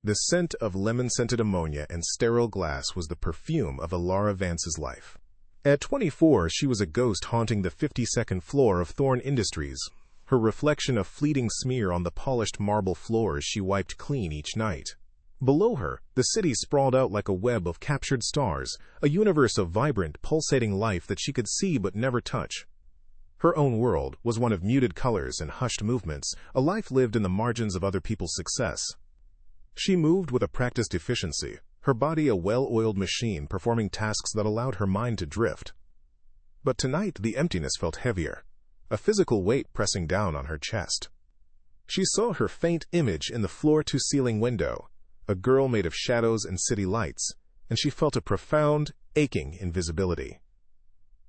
The scent of lemon-scented ammonia and sterile glass was the perfume of Ilara Vance's life. At 24, she was a ghost haunting the 52nd floor of Thorn Industries, her reflection a fleeting smear on the polished marble floors she wiped clean each night. Below her, the city sprawled out like a web of captured stars, a universe of vibrant, pulsating life that she could see but never touch. Her own world was one of muted colors and hushed movements, a life lived in the margins of other people's success. She moved with a practiced efficiency, her body a well-oiled machine performing tasks that allowed her mind to drift. But tonight the emptiness felt heavier, a physical weight pressing down on her chest. She saw her faint image in the floor-to-ceiling window, a girl made of shadows and city lights, and she felt a profound, aching invisibility.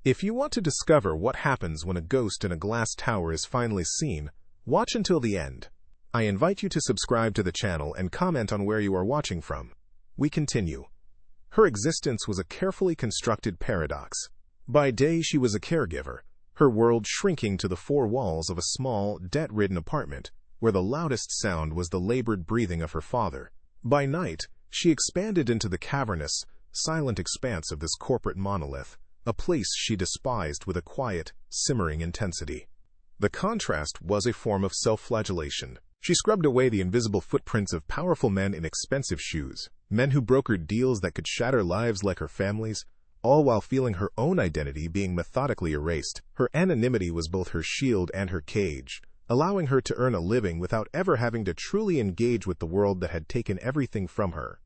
If you want to discover what happens when a ghost in a glass tower is finally seen, watch until the end. I invite you to subscribe to the channel and comment on where you are watching from. We continue. Her existence was a carefully constructed paradox. By day she was a caregiver, her world shrinking to the four walls of a small, debt-ridden apartment, where the loudest sound was the labored breathing of her father. By night, she expanded into the cavernous, silent expanse of this corporate monolith, a place she despised with a quiet, simmering intensity. The contrast was a form of self-flagellation. She scrubbed away the invisible footprints of powerful men in expensive shoes, men who brokered deals that could shatter lives like her family's, all while feeling her own identity being methodically erased. Her anonymity was both her shield and her cage, allowing her to earn a living without ever having to truly engage with the world that had taken everything from her.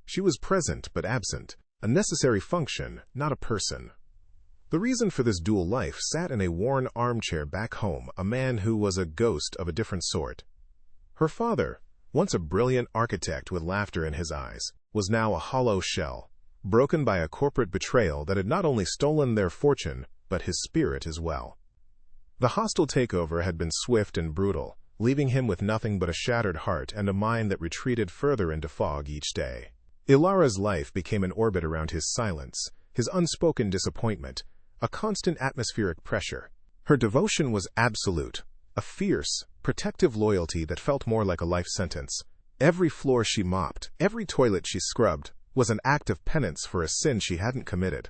She was present but absent, a necessary function, not a person. The reason for this dual life sat in a worn armchair back home, a man who was a ghost of a different sort. Her father, once a brilliant architect with laughter in his eyes, was now a hollow shell, broken by a corporate betrayal that had not only stolen their fortune, but his spirit as well. The hostile takeover had been swift and brutal, leaving him with nothing but a shattered heart and a mind that retreated further into fog each day. Ilara's life became an orbit around his silence, his unspoken disappointment, a constant atmospheric pressure. Her devotion was absolute, a fierce, protective loyalty that felt more like a life sentence. Every floor she mopped, every toilet she scrubbed, was an act of penance for a sin she hadn't committed,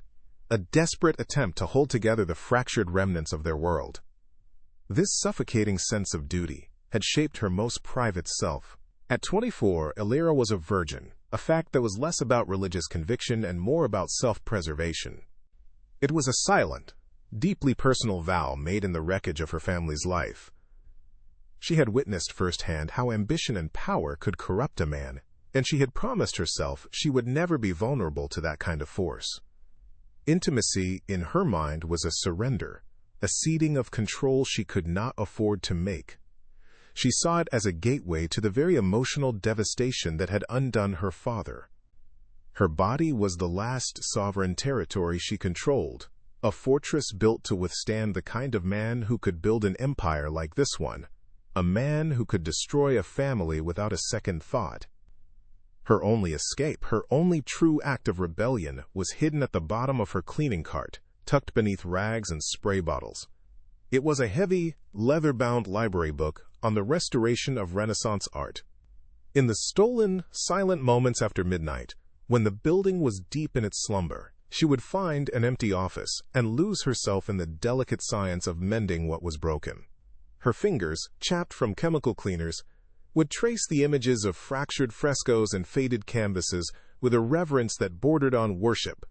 a desperate attempt to hold together the fractured remnants of their world. This suffocating sense of duty had shaped her most private self. At 24, Ilara was a virgin, a fact that was less about religious conviction and more about self-preservation. It was a silent, deeply personal vow made in the wreckage of her family's life. She had witnessed firsthand how ambition and power could corrupt a man, and she had promised herself she would never be vulnerable to that kind of force. Intimacy, in her mind, was a surrender, a ceding of control she could not afford to make. She saw it as a gateway to the very emotional devastation that had undone her father. Her body was the last sovereign territory she controlled, a fortress built to withstand the kind of man who could build an empire like this one, a man who could destroy a family without a second thought. Her only escape, her only true act of rebellion, was hidden at the bottom of her cleaning cart, tucked beneath rags and spray bottles. It was a heavy, leather-bound library book on the restoration of Renaissance art. In the stolen, silent moments after midnight, when the building was deep in its slumber, she would find an empty office and lose herself in the delicate science of mending what was broken. Her fingers, chapped from chemical cleaners, would trace the images of fractured frescoes and faded canvases with a reverence that bordered on worship.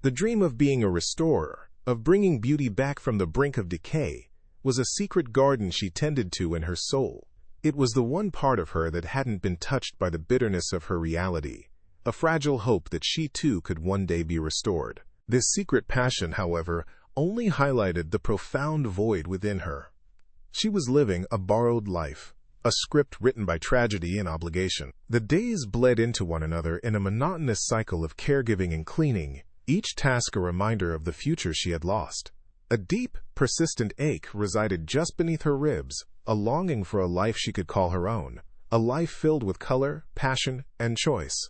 The dream of being a restorer, of bringing beauty back from the brink of decay, was a secret garden she tended to in her soul. It was the one part of her that hadn't been touched by the bitterness of her reality, a fragile hope that she too could one day be restored. This secret passion, however, only highlighted the profound void within her. She was living a borrowed life, a script written by tragedy and obligation. The days bled into one another in a monotonous cycle of caregiving and cleaning, each task a reminder of the future she had lost. A deep, persistent ache resided just beneath her ribs, a longing for a life she could call her own, a life filled with color, passion, and choice.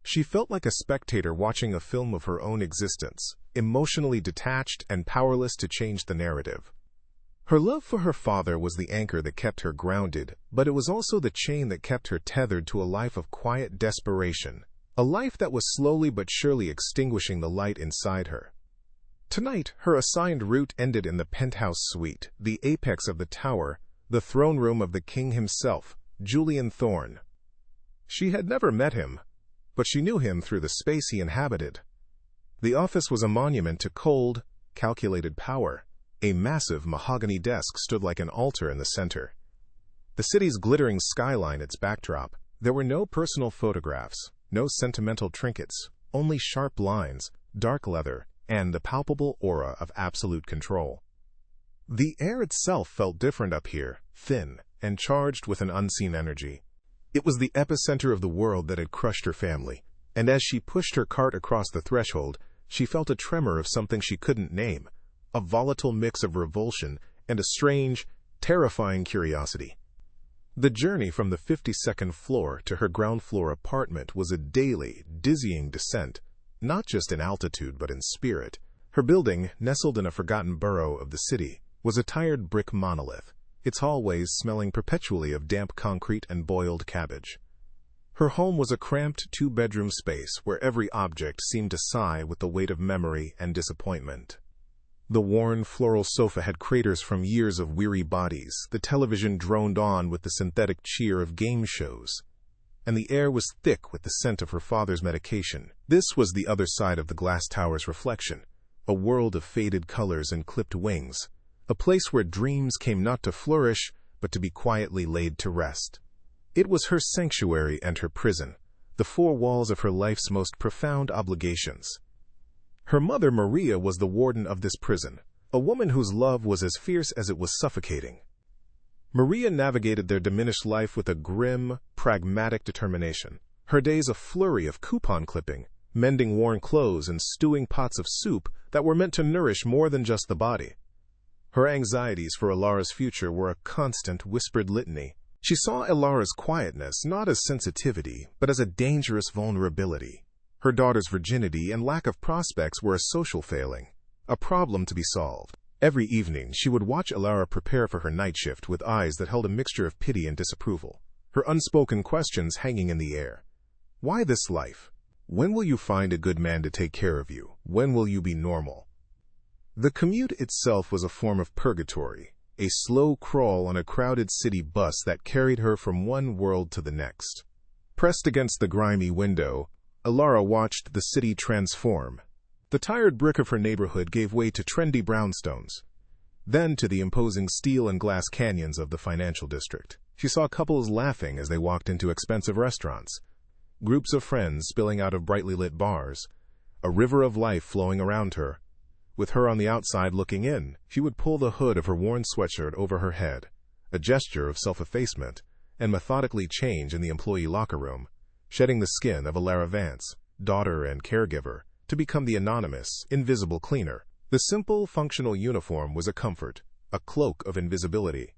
She felt like a spectator watching a film of her own existence, emotionally detached and powerless to change the narrative. Her love for her father was the anchor that kept her grounded, but it was also the chain that kept her tethered to a life of quiet desperation, a life that was slowly but surely extinguishing the light inside her. Tonight, her assigned route ended in the penthouse suite, the apex of the tower, the throne room of the king himself, Julian Thorne. She had never met him, but she knew him through the space he inhabited. The office was a monument to cold, calculated power. A massive mahogany desk stood like an altar in the center. The city's glittering skyline its backdrop. There were no personal photographs, no sentimental trinkets, only sharp lines, dark leather, and the palpable aura of absolute control. The air itself felt different up here, thin, and charged with an unseen energy. It was the epicenter of the world that had crushed her family, and as she pushed her cart across the threshold, she felt a tremor of something she couldn't name, a volatile mix of revulsion and a strange, terrifying curiosity. The journey from the 52nd floor to her ground-floor apartment was a daily, dizzying descent, not just in altitude but in spirit. Her building, nestled in a forgotten borough of the city, was a tired brick monolith, its hallways smelling perpetually of damp concrete and boiled cabbage. Her home was a cramped two-bedroom space where every object seemed to sigh with the weight of memory and disappointment. The worn floral sofa had craters from years of weary bodies, the television droned on with the synthetic cheer of game shows, and the air was thick with the scent of her father's medication. This was the other side of the glass tower's reflection, a world of faded colors and clipped wings, a place where dreams came not to flourish, but to be quietly laid to rest. It was her sanctuary and her prison, the four walls of her life's most profound obligations. Her mother, Maria, was the warden of this prison, a woman whose love was as fierce as it was suffocating. Maria navigated their diminished life with a grim, pragmatic determination, her days a flurry of coupon clipping, mending worn clothes and stewing pots of soup that were meant to nourish more than just the body. Her anxieties for Elara's future were a constant whispered litany. She saw Elara's quietness not as sensitivity, but as a dangerous vulnerability. Her daughter's virginity and lack of prospects were a social failing, a problem to be solved. Every evening, she would watch Elara prepare for her night shift with eyes that held a mixture of pity and disapproval, her unspoken questions hanging in the air. Why this life? When will you find a good man to take care of you? When will you be normal? The commute itself was a form of purgatory, a slow crawl on a crowded city bus that carried her from one world to the next. Pressed against the grimy window, Elara watched the city transform. The tired brick of her neighborhood gave way to trendy brownstones, then to the imposing steel and glass canyons of the financial district. She saw couples laughing as they walked into expensive restaurants, groups of friends spilling out of brightly lit bars, a river of life flowing around her. With her on the outside looking in, she would pull the hood of her worn sweatshirt over her head, a gesture of self-effacement, and methodically change in the employee locker room, shedding the skin of Elara Vance, daughter and caregiver, to become the anonymous, invisible cleaner. The simple, functional uniform was a comfort, a cloak of invisibility.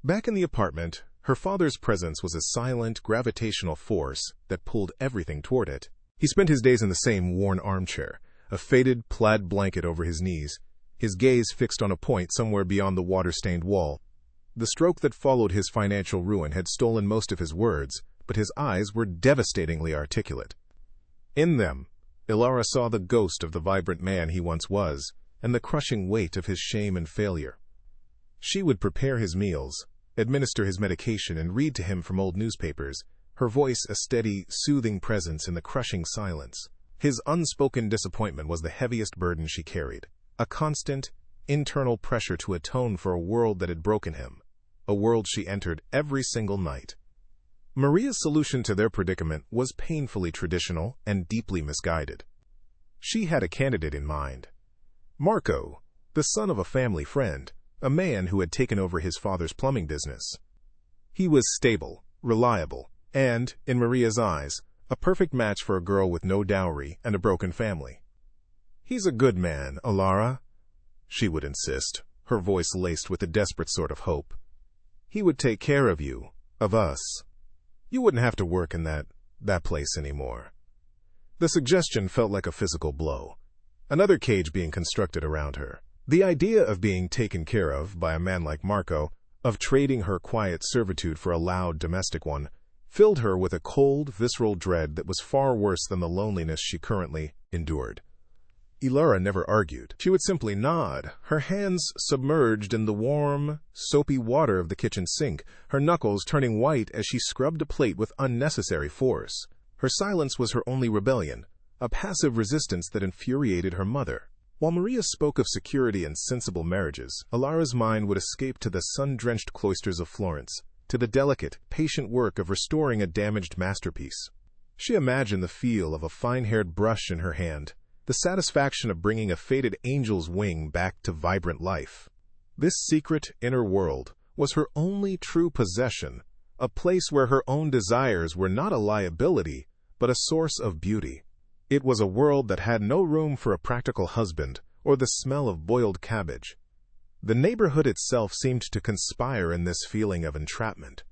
Back in the apartment, her father's presence was a silent, gravitational force that pulled everything toward it. He spent his days in the same worn armchair, a faded plaid blanket over his knees, his gaze fixed on a point somewhere beyond the water-stained wall. The stroke that followed his financial ruin had stolen most of his words, but his eyes were devastatingly articulate. In them, Elara saw the ghost of the vibrant man he once was, and the crushing weight of his shame and failure. She would prepare his meals, administer his medication, and read to him from old newspapers, her voice a steady, soothing presence in the crushing silence. His unspoken disappointment was the heaviest burden she carried, a constant, internal pressure to atone for a world that had broken him, a world she entered every single night. Maria's solution to their predicament was painfully traditional and deeply misguided. She had a candidate in mind. Marco, the son of a family friend, a man who had taken over his father's plumbing business. He was stable, reliable, and, in Maria's eyes, a perfect match for a girl with no dowry and a broken family. "He's a good man, Elara," she would insist, her voice laced with a desperate sort of hope. "He would take care of you, of us. You wouldn't have to work in that place anymore." The suggestion felt like a physical blow, another cage being constructed around her. The idea of being taken care of by a man like Marco, of trading her quiet servitude for a loud domestic one, filled her with a cold, visceral dread that was far worse than the loneliness she currently endured. Ilara never argued. She would simply nod, her hands submerged in the warm, soapy water of the kitchen sink, her knuckles turning white as she scrubbed a plate with unnecessary force. Her silence was her only rebellion, a passive resistance that infuriated her mother. While Maria spoke of security and sensible marriages, Ilara's mind would escape to the sun-drenched cloisters of Florence, to the delicate, patient work of restoring a damaged masterpiece. She imagined the feel of a fine-haired brush in her hand, the satisfaction of bringing a faded angel's wing back to vibrant life. This secret inner world was her only true possession, a place where her own desires were not a liability, but a source of beauty. It was a world that had no room for a practical husband or the smell of boiled cabbage. The neighborhood itself seemed to conspire in this feeling of entrapment.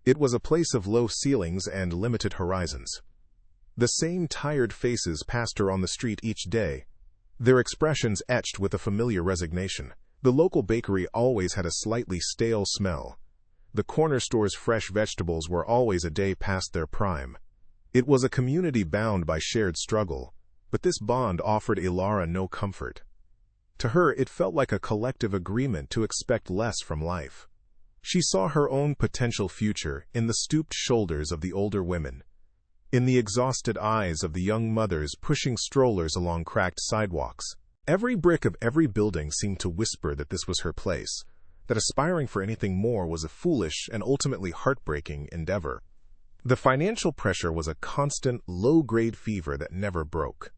It was a place of low ceilings and limited horizons. The same tired faces passed her on the street each day, their expressions etched with a familiar resignation. The local bakery always had a slightly stale smell. The corner store's fresh vegetables were always a day past their prime. It was a community bound by shared struggle, but this bond offered Ilara no comfort. To her, it felt like a collective agreement to expect less from life. She saw her own potential future in the stooped shoulders of the older women, in the exhausted eyes of the young mothers pushing strollers along cracked sidewalks. Every brick of every building seemed to whisper that this was her place, that aspiring for anything more was a foolish and ultimately heartbreaking endeavor. The financial pressure was a constant, low-grade fever that never broke.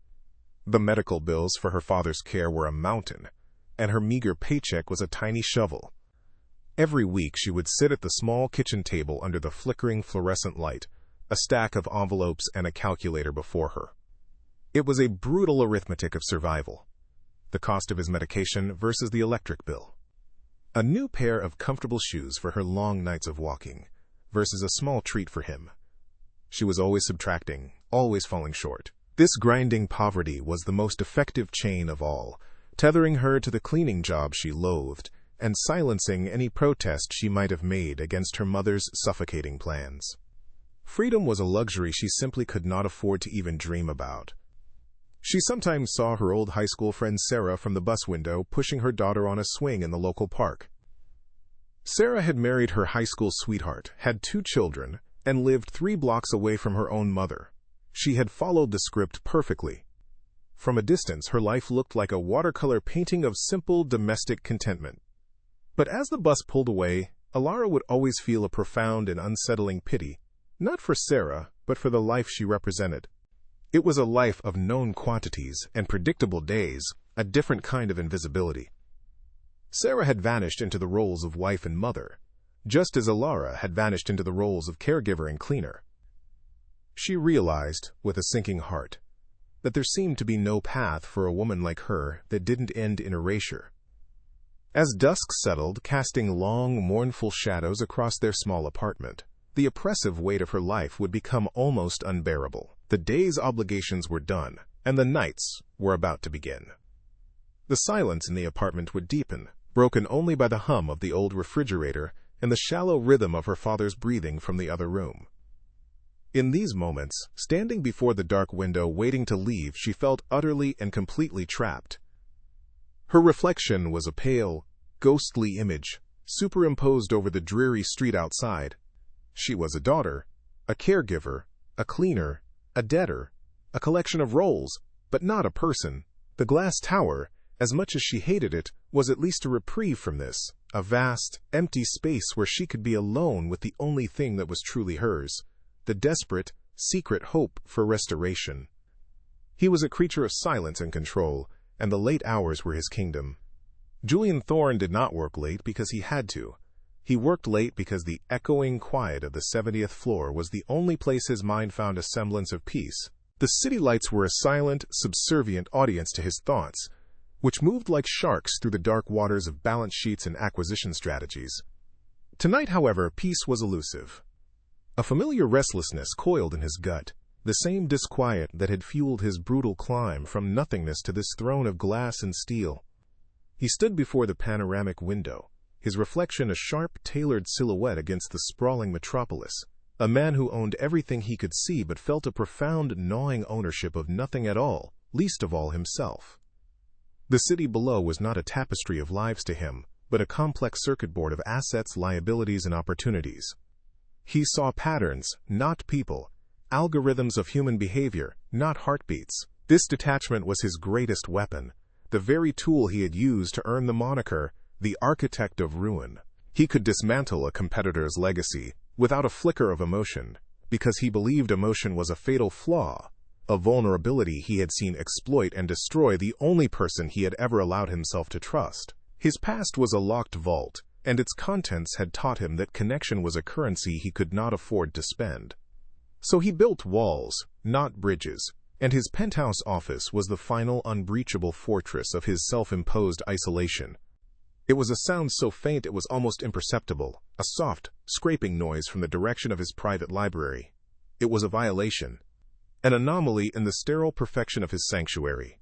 The medical bills for her father's care were a mountain, and her meager paycheck was a tiny shovel. Every week she would sit at the small kitchen table under the flickering fluorescent light, a stack of envelopes and a calculator before her. It was a brutal arithmetic of survival. The cost of his medication versus the electric bill. A new pair of comfortable shoes for her long nights of walking versus a small treat for him. She was always subtracting, always falling short. This grinding poverty was the most effective chain of all, tethering her to the cleaning job she loathed and silencing any protest she might have made against her mother's suffocating plans. Freedom was a luxury she simply could not afford to even dream about. She sometimes saw her old high school friend Sarah from the bus window pushing her daughter on a swing in the local park. Sarah had married her high school sweetheart, had 2 children, and lived 3 blocks away from her own mother. She had followed the script perfectly. From a distance, her life looked like a watercolor painting of simple domestic contentment. But as the bus pulled away, Ilara would always feel a profound and unsettling pity, not for Sarah, but for the life she represented. It was a life of known quantities and predictable days, a different kind of invisibility. Sarah had vanished into the roles of wife and mother, just as Ilara had vanished into the roles of caregiver and cleaner. She realized, with a sinking heart, that there seemed to be no path for a woman like her that didn't end in erasure. As dusk settled, casting long, mournful shadows across their small apartment, the oppressive weight of her life would become almost unbearable. The day's obligations were done, and the nights were about to begin. The silence in the apartment would deepen, broken only by the hum of the old refrigerator and the shallow rhythm of her father's breathing from the other room. In these moments, standing before the dark window waiting to leave, she felt utterly and completely trapped. Her reflection was a pale, ghostly image, superimposed over the dreary street outside. She was a daughter, a caregiver, a cleaner, a debtor, a collection of roles, but not a person. The glass tower, as much as she hated it, was at least a reprieve from this, a vast, empty space where she could be alone with the only thing that was truly hers, the desperate, secret hope for restoration. He was a creature of silence and control, and the late hours were his kingdom. Julian Thorne did not work late because he had to. He worked late because the echoing quiet of the 70th floor was the only place his mind found a semblance of peace. The city lights were a silent, subservient audience to his thoughts, which moved like sharks through the dark waters of balance sheets and acquisition strategies. Tonight, however, peace was elusive. A familiar restlessness coiled in his gut, the same disquiet that had fueled his brutal climb from nothingness to this throne of glass and steel. He stood before the panoramic window, his reflection a sharp, tailored silhouette against the sprawling metropolis. A man who owned everything he could see but felt a profound, gnawing ownership of nothing at all, least of all himself. The city below was not a tapestry of lives to him, but a complex circuit board of assets, liabilities, and opportunities. He saw patterns, not people, algorithms of human behavior, not heartbeats. This detachment was his greatest weapon, the very tool he had used to earn the moniker, the architect of ruin. He could dismantle a competitor's legacy without a flicker of emotion, because he believed emotion was a fatal flaw, a vulnerability he had seen exploit and destroy the only person he had ever allowed himself to trust. His past was a locked vault, and its contents had taught him that connection was a currency he could not afford to spend. So he built walls, not bridges, and his penthouse office was the final unbreachable fortress of his self-imposed isolation. It was a sound so faint it was almost imperceptible, a soft, scraping noise from the direction of his private library. It was a violation, an anomaly in the sterile perfection of his sanctuary.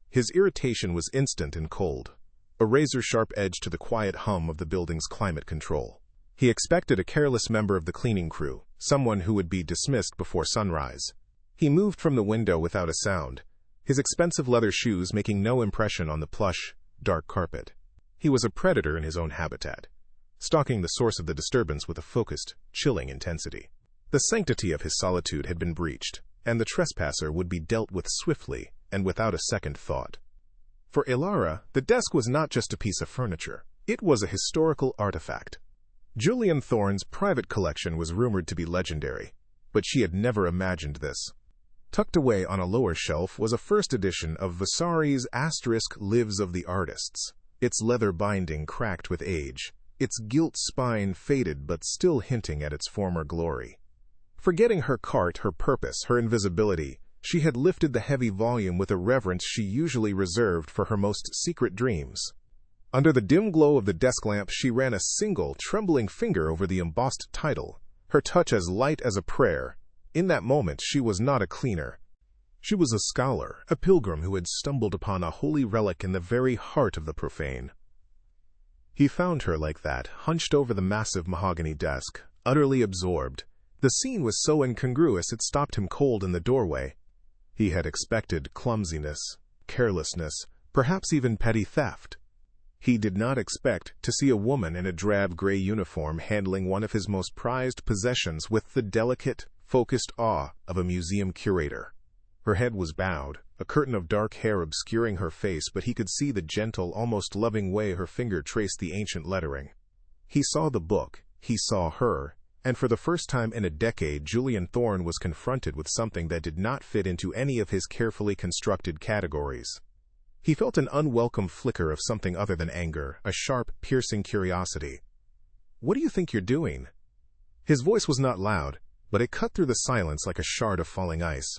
His irritation was instant and cold, a razor-sharp edge to the quiet hum of the building's climate control. He expected a careless member of the cleaning crew, someone who would be dismissed before sunrise. He moved from the window without a sound, his expensive leather shoes making no impression on the plush, dark carpet. He was a predator in his own habitat, stalking the source of the disturbance with a focused, chilling intensity. The sanctity of his solitude had been breached, and the trespasser would be dealt with swiftly and without a second thought. For Ilara, the desk was not just a piece of furniture. It was a historical artifact. Julian Thorne's private collection was rumored to be legendary, but she had never imagined this. Tucked away on a lower shelf was a first edition of Vasari's * Lives of the Artists. Its leather binding cracked with age, its gilt spine faded but still hinting at its former glory. Forgetting her cart, her purpose, her invisibility, she had lifted the heavy volume with a reverence she usually reserved for her most secret dreams. Under the dim glow of the desk lamp, she ran a single, trembling finger over the embossed title, her touch as light as a prayer. In that moment, she was not a cleaner. She was a scholar, a pilgrim who had stumbled upon a holy relic in the very heart of the profane. He found her like that, hunched over the massive mahogany desk, utterly absorbed. The scene was so incongruous it stopped him cold in the doorway. He had expected clumsiness, carelessness, perhaps even petty theft. He did not expect to see a woman in a drab gray uniform handling one of his most prized possessions with the delicate, focused awe of a museum curator. Her head was bowed, a curtain of dark hair obscuring her face, but he could see the gentle, almost loving way her finger traced the ancient lettering. He saw the book, he saw her, and for the first time in a decade, Julian Thorne was confronted with something that did not fit into any of his carefully constructed categories. He felt an unwelcome flicker of something other than anger, a sharp, piercing curiosity. "What do you think you're doing?" His voice was not loud, but it cut through the silence like a shard of falling ice.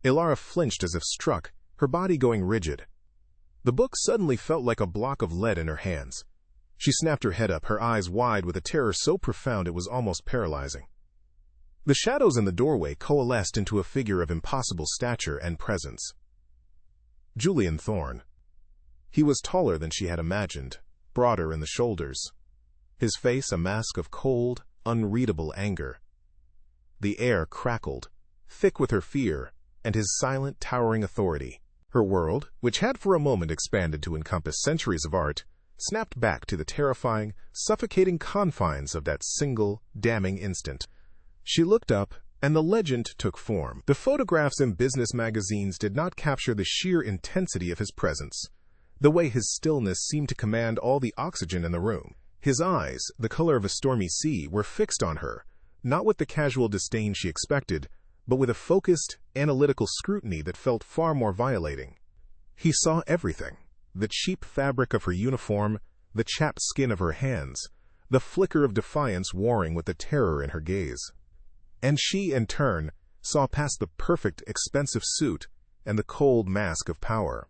Ilara flinched as if struck, her body going rigid. The book suddenly felt like a block of lead in her hands. She snapped her head up, her eyes wide with a terror so profound it was almost paralyzing. The shadows in the doorway coalesced into a figure of impossible stature and presence. Julian Thorne. He was taller than she had imagined, broader in the shoulders. His face a mask of cold, unreadable anger. The air crackled, thick with her fear, and his silent, towering authority. Her world, which had for a moment expanded to encompass centuries of art, snapped back to the terrifying, suffocating confines of that single, damning instant. She looked up, and the legend took form. The photographs in business magazines did not capture the sheer intensity of his presence, the way his stillness seemed to command all the oxygen in the room. His eyes, the color of a stormy sea, were fixed on her, not with the casual disdain she expected, but with a focused, analytical scrutiny that felt far more violating. He saw everything: the cheap fabric of her uniform, the chapped skin of her hands, the flicker of defiance warring with the terror in her gaze. And she, in turn, saw past the perfect, expensive suit and the cold mask of power.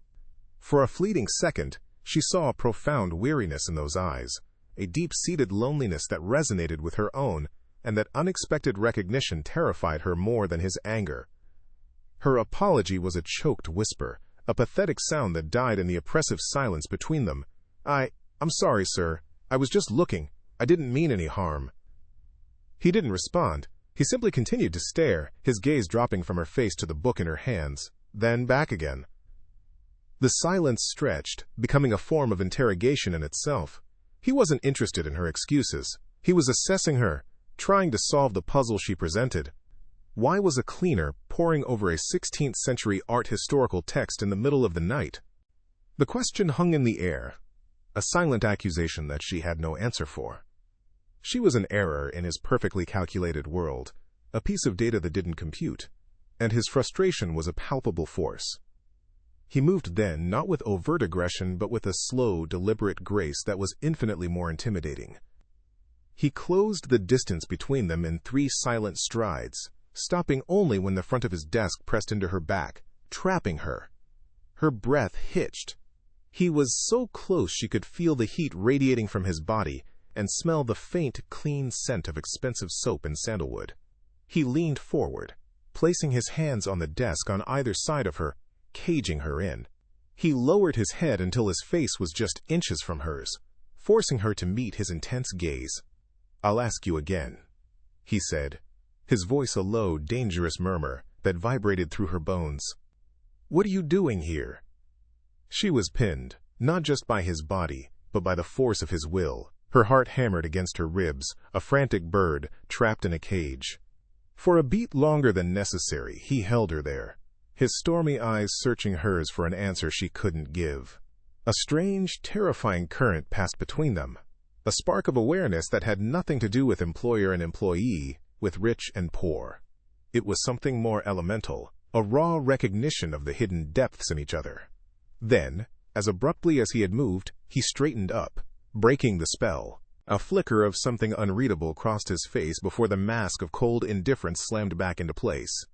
For a fleeting second, she saw a profound weariness in those eyes, a deep-seated loneliness that resonated with her own, and that unexpected recognition terrified her more than his anger. Her apology was a choked whisper, a pathetic sound that died in the oppressive silence between them. I'm sorry, sir. I was just looking. I didn't mean any harm. He didn't respond. He simply continued to stare, his gaze dropping from her face to the book in her hands, then back again. The silence stretched, becoming a form of interrogation in itself. He wasn't interested in her excuses. He was assessing her, trying to solve the puzzle she presented. Why was a cleaner poring over a 16th century art historical text in the middle of the night? The question hung in the air, a silent accusation that she had no answer for. She was an error in his perfectly calculated world, a piece of data that didn't compute, and his frustration was a palpable force. He moved then, not with overt aggression, but with a slow, deliberate grace that was infinitely more intimidating. He closed the distance between them in 3 silent strides, stopping only when the front of his desk pressed into her back, trapping her. Her breath hitched. He was so close she could feel the heat radiating from his body and smell the faint, clean scent of expensive soap and sandalwood. He leaned forward, placing his hands on the desk on either side of her, caging her in. He lowered his head until his face was just inches from hers, forcing her to meet his intense gaze. "I'll ask you again," he said, his voice a low, dangerous murmur that vibrated through her bones. "What are you doing here?" She was pinned, not just by his body, but by the force of his will. Her heart hammered against her ribs, a frantic bird trapped in a cage. For a beat longer than necessary, he held her there, his stormy eyes searching hers for an answer she couldn't give. A strange, terrifying current passed between them, a spark of awareness that had nothing to do with employer and employee, with rich and poor. It was something more elemental, a raw recognition of the hidden depths in each other. Then, as abruptly as he had moved, he straightened up, breaking the spell. A flicker of something unreadable crossed his face before the mask of cold indifference slammed back into place.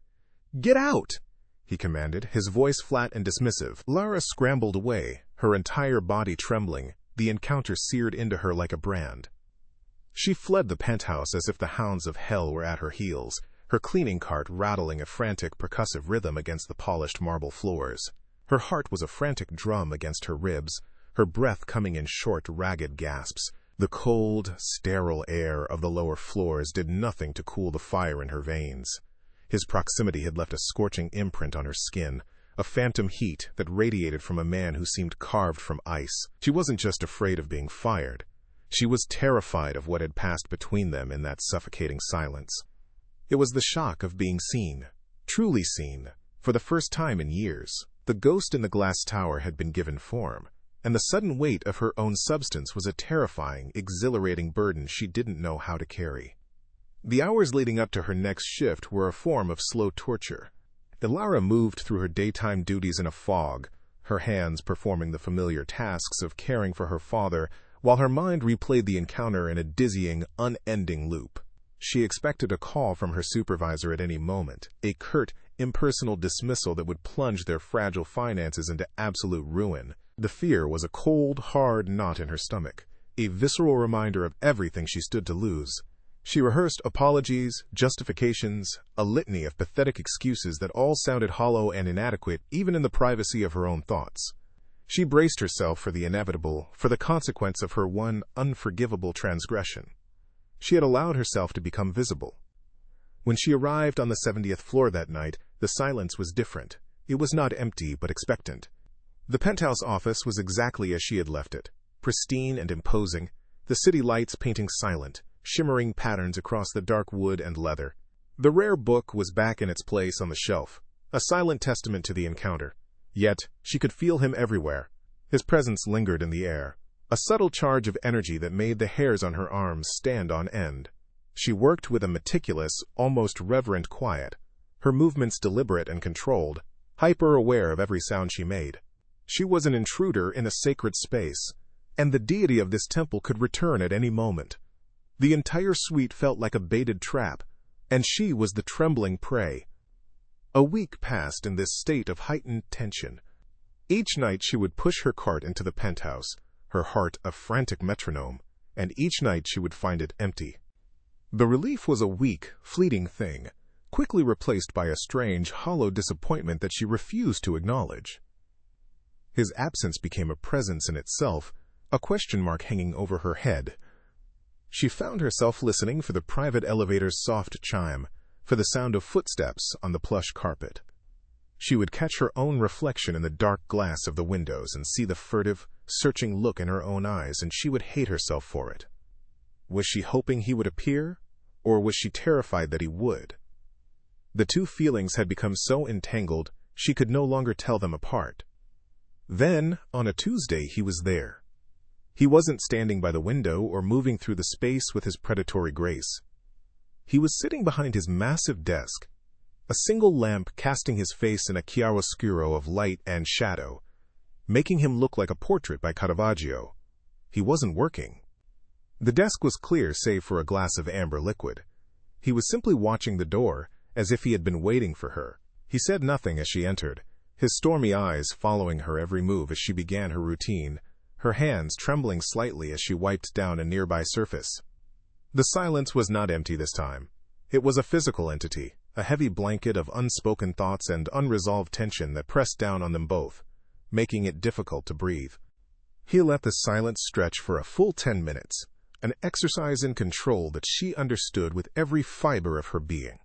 "Get out!" he commanded, his voice flat and dismissive. Lara scrambled away, her entire body trembling, the encounter seared into her like a brand. She fled the penthouse as if the hounds of hell were at her heels, her cleaning cart rattling a frantic, percussive rhythm against the polished marble floors. Her heart was a frantic drum against her ribs, her breath coming in short, ragged gasps. The cold, sterile air of the lower floors did nothing to cool the fire in her veins. His proximity had left a scorching imprint on her skin, a phantom heat that radiated from a man who seemed carved from ice. She wasn't just afraid of being fired. She was terrified of what had passed between them in that suffocating silence. It was the shock of being seen, truly seen, for the first time in years. The ghost in the glass tower had been given form, and the sudden weight of her own substance was a terrifying, exhilarating burden she didn't know how to carry. The hours leading up to her next shift were a form of slow torture. Ilara moved through her daytime duties in a fog, her hands performing the familiar tasks of caring for her father, while her mind replayed the encounter in a dizzying, unending loop. She expected a call from her supervisor at any moment, a curt, impersonal dismissal that would plunge their fragile finances into absolute ruin. The fear was a cold, hard knot in her stomach, a visceral reminder of everything she stood to lose. She rehearsed apologies, justifications, a litany of pathetic excuses that all sounded hollow and inadequate even in the privacy of her own thoughts. She braced herself for the inevitable, for the consequence of her one unforgivable transgression. She had allowed herself to become visible. When she arrived on the 70th floor that night, the silence was different. It was not empty, but expectant. The penthouse office was exactly as she had left it, pristine and imposing, the city lights painting silent, shimmering patterns across the dark wood and leather. The rare book was back in its place on the shelf, a silent testament to the encounter. Yet, she could feel him everywhere. His presence lingered in the air, a subtle charge of energy that made the hairs on her arms stand on end. She worked with a meticulous, almost reverent quiet, her movements deliberate and controlled, hyper-aware of every sound she made. She was an intruder in a sacred space, and the deity of this temple could return at any moment. The entire suite felt like a baited trap, and she was the trembling prey. A week passed in this state of heightened tension. Each night she would push her cart into the penthouse, her heart a frantic metronome, and each night she would find it empty. The relief was a weak, fleeting thing, quickly replaced by a strange, hollow disappointment that she refused to acknowledge. His absence became a presence in itself, a question mark hanging over her head. She found herself listening for the private elevator's soft chime, for the sound of footsteps on the plush carpet. She would catch her own reflection in the dark glass of the windows and see the furtive, searching look in her own eyes, and she would hate herself for it. Was she hoping he would appear, or was she terrified that he would? The two feelings had become so entangled she could no longer tell them apart. Then, on a Tuesday, he was there. He wasn't standing by the window or moving through the space with his predatory grace. He was sitting behind his massive desk, a single lamp casting his face in a chiaroscuro of light and shadow, making him look like a portrait by Caravaggio. He wasn't working. The desk was clear save for a glass of amber liquid. He was simply watching the door, as if he had been waiting for her. He said nothing as she entered, his stormy eyes following her every move as she began her routine, her hands trembling slightly as she wiped down a nearby surface. The silence was not empty this time. It was a physical entity, a heavy blanket of unspoken thoughts and unresolved tension that pressed down on them both, making it difficult to breathe. He let the silence stretch for a full 10 minutes, an exercise in control that she understood with every fiber of her being.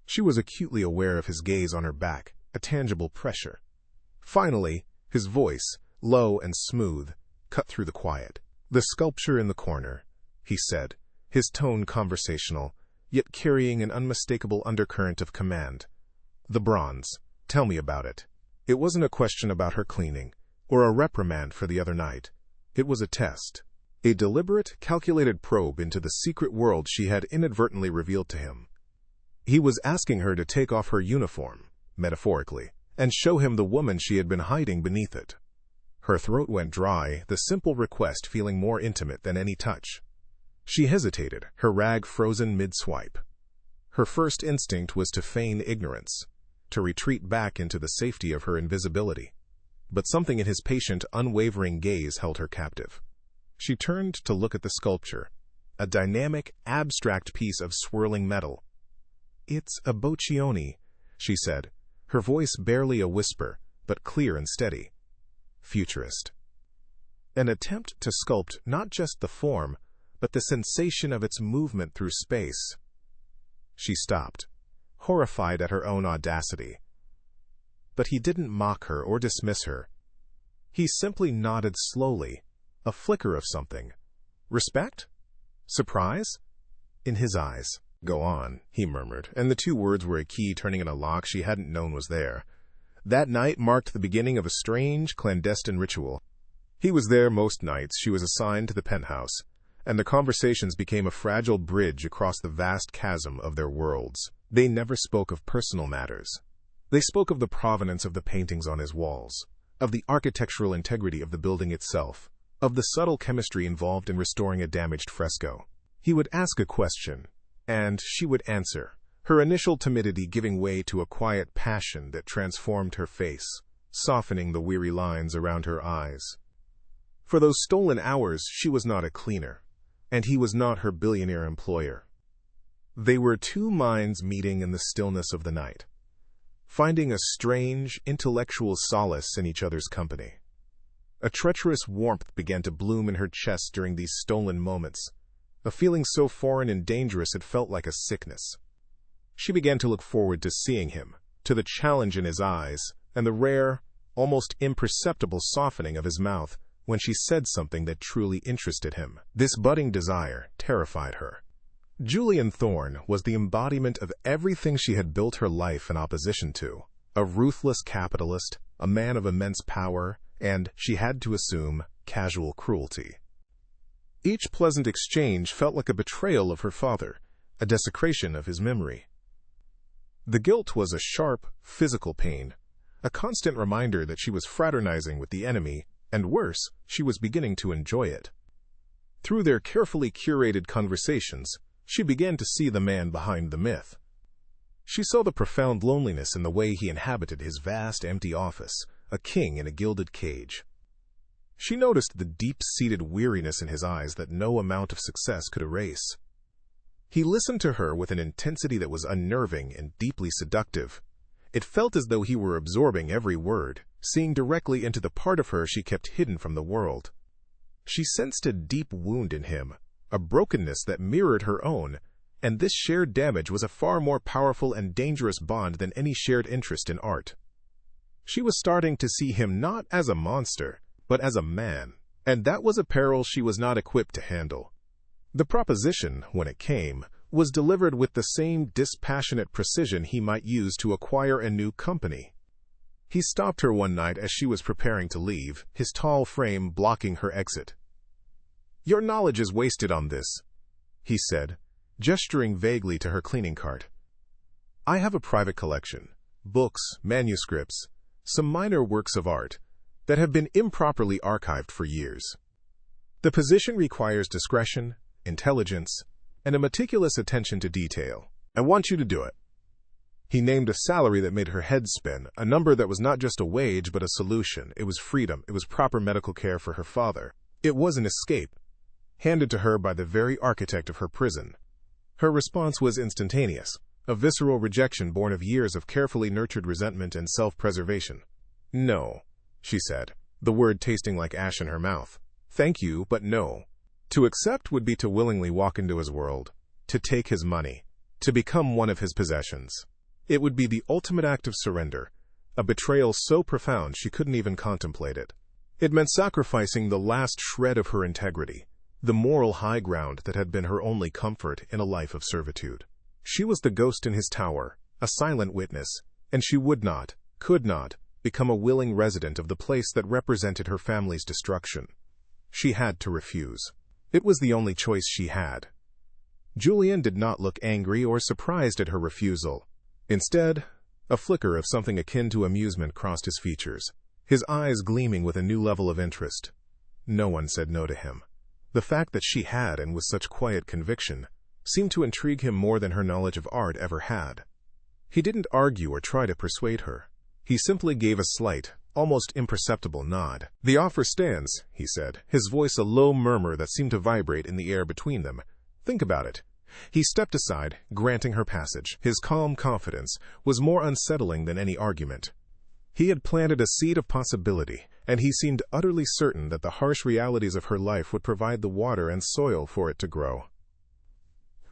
She was acutely aware of his gaze on her back, a tangible pressure. Finally, his voice, low and smooth, cut through the quiet. "The sculpture in the corner," he said, his tone conversational, yet carrying an unmistakable undercurrent of command. "The bronze. Tell me about it." It wasn't a question about her cleaning, or a reprimand for the other night. It was a test, a deliberate, calculated probe into the secret world she had inadvertently revealed to him. He was asking her to take off her uniform, metaphorically, and show him the woman she had been hiding beneath it. Her throat went dry, the simple request feeling more intimate than any touch. She hesitated, her rag frozen mid-swipe. Her first instinct was to feign ignorance, to retreat back into the safety of her invisibility. But something in his patient, unwavering gaze held her captive. She turned to look at the sculpture, a dynamic, abstract piece of swirling metal. "It's a Boccioni," she said, her voice barely a whisper, but clear and steady. "Futurist. An attempt to sculpt not just the form, but the sensation of its movement through space." She stopped, horrified at her own audacity. But he didn't mock her or dismiss her. He simply nodded slowly, a flicker of something. Respect? Surprise? In his eyes. "Go on," he murmured, and the two words were a key turning in a lock she hadn't known was there. That night marked the beginning of a strange, clandestine ritual. He was there most nights she was assigned to the penthouse, and the conversations became a fragile bridge across the vast chasm of their worlds. They never spoke of personal matters. They spoke of the provenance of the paintings on his walls, of the architectural integrity of the building itself, of the subtle chemistry involved in restoring a damaged fresco. He would ask a question, and she would answer, her initial timidity giving way to a quiet passion that transformed her face, softening the weary lines around her eyes. For those stolen hours, she was not a cleaner, and he was not her billionaire employer. They were two minds meeting in the stillness of the night, finding a strange, intellectual solace in each other's company. A treacherous warmth began to bloom in her chest during these stolen moments, a feeling so foreign and dangerous it felt like a sickness. She began to look forward to seeing him, to the challenge in his eyes, and the rare, almost imperceptible softening of his mouth when she said something that truly interested him. This budding desire terrified her. Julian Thorne was the embodiment of everything she had built her life in opposition to. A ruthless capitalist, a man of immense power, and, she had to assume, casual cruelty. Each pleasant exchange felt like a betrayal of her father, a desecration of his memory. The guilt was a sharp, physical pain, a constant reminder that she was fraternizing with the enemy, and worse, she was beginning to enjoy it. Through their carefully curated conversations, she began to see the man behind the myth. She saw the profound loneliness in the way he inhabited his vast, empty office, a king in a gilded cage. She noticed the deep-seated weariness in his eyes that no amount of success could erase. He listened to her with an intensity that was unnerving and deeply seductive. It felt as though he were absorbing every word, seeing directly into the part of her she kept hidden from the world. She sensed a deep wound in him, a brokenness that mirrored her own, and this shared damage was a far more powerful and dangerous bond than any shared interest in art. She was starting to see him not as a monster, but as a man, and that was a peril she was not equipped to handle. The proposition, when it came, was delivered with the same dispassionate precision he might use to acquire a new company. He stopped her one night as she was preparing to leave, his tall frame blocking her exit. "Your knowledge is wasted on this," he said, gesturing vaguely to her cleaning cart. "I have a private collection, books, manuscripts, some minor works of art, that have been improperly archived for years. The position requires discretion, intelligence, and a meticulous attention to detail. I want you to do it." He named a salary that made her head spin, a number that was not just a wage but a solution. It was freedom. It was proper medical care for her father. It was an escape, handed to her by the very architect of her prison. Her response was instantaneous, a visceral rejection born of years of carefully nurtured resentment and self-preservation. "No," she said, the word tasting like ash in her mouth. "Thank you, but no." To accept would be to willingly walk into his world, to take his money, to become one of his possessions. It would be the ultimate act of surrender, a betrayal so profound she couldn't even contemplate it. It meant sacrificing the last shred of her integrity, the moral high ground that had been her only comfort in a life of servitude. She was the ghost in his tower, a silent witness, and she would not, could not, become a willing resident of the place that represented her family's destruction. She had to refuse. It was the only choice she had. Julian did not look angry or surprised at her refusal. Instead, a flicker of something akin to amusement crossed his features, his eyes gleaming with a new level of interest. No one said no to him. The fact that she had, and with such quiet conviction, seemed to intrigue him more than her knowledge of art ever had. He didn't argue or try to persuade her. He simply gave a slight, almost imperceptible nod. "The offer stands," he said, his voice a low murmur that seemed to vibrate in the air between them. "Think about it." He stepped aside, granting her passage. His calm confidence was more unsettling than any argument. He had planted a seed of possibility, and he seemed utterly certain that the harsh realities of her life would provide the water and soil for it to grow.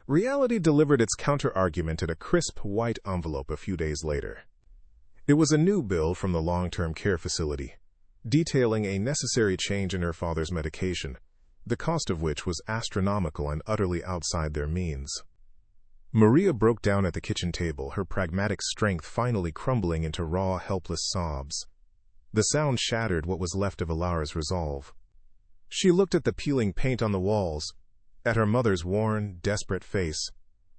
Reality delivered its counter-argument in a crisp white envelope a few days later. It was a new bill from the long-term care facility, detailing a necessary change in her father's medication, the cost of which was astronomical and utterly outside their means. Maria broke down at the kitchen table, her pragmatic strength finally crumbling into raw, helpless sobs. The sound shattered what was left of Alara's resolve. She looked at the peeling paint on the walls, at her mother's worn, desperate face,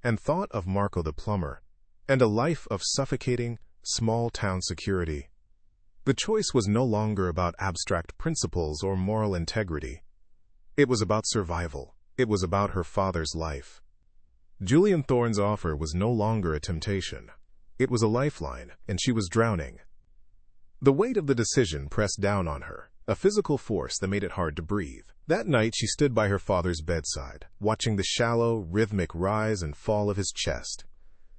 and thought of Marco the plumber, and a life of suffocating, small-town security. The choice was no longer about abstract principles or moral integrity. It was about survival. It was about her father's life. Julian Thorne's offer was no longer a temptation. It was a lifeline, and she was drowning. The weight of the decision pressed down on her, a physical force that made it hard to breathe. That night she stood by her father's bedside, watching the shallow, rhythmic rise and fall of his chest.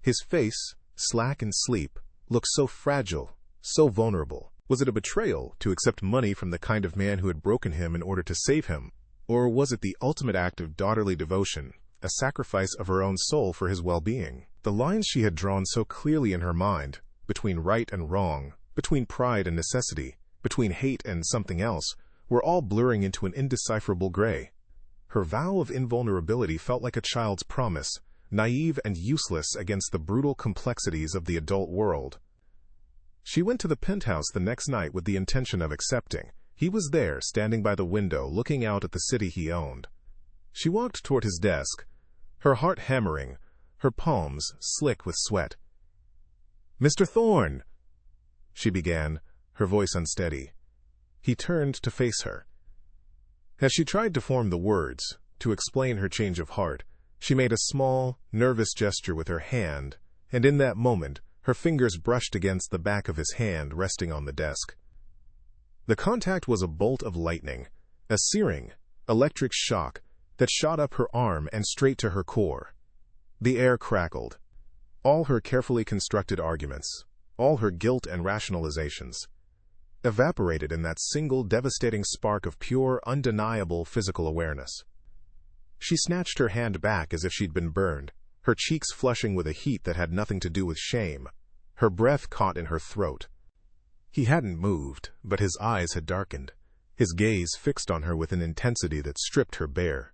His face, slack in sleep, looked so fragile, so vulnerable. Was it a betrayal to accept money from the kind of man who had broken him in order to save him? Or was it the ultimate act of daughterly devotion, a sacrifice of her own soul for his well-being? The lines she had drawn so clearly in her mind, between right and wrong, between pride and necessity, between hate and something else, were all blurring into an indecipherable gray. Her vow of invulnerability felt like a child's promise, naive and useless against the brutal complexities of the adult world. She went to the penthouse the next night with the intention of accepting. He was there, standing by the window, looking out at the city he owned. She walked toward his desk, her heart hammering, her palms slick with sweat. "Mr. Thorne," she began, her voice unsteady. He turned to face her. As she tried to form the words, to explain her change of heart, she made a small, nervous gesture with her hand, and in that moment, her fingers brushed against the back of his hand resting on the desk. The contact was a bolt of lightning, a searing, electric shock that shot up her arm and straight to her core. The air crackled. All her carefully constructed arguments, all her guilt and rationalizations. evaporated in that single devastating spark of pure, undeniable physical awareness. She snatched her hand back as if she'd been burned, her cheeks flushing with a heat that had nothing to do with shame, her breath caught in her throat. He hadn't moved, but his eyes had darkened, his gaze fixed on her with an intensity that stripped her bare.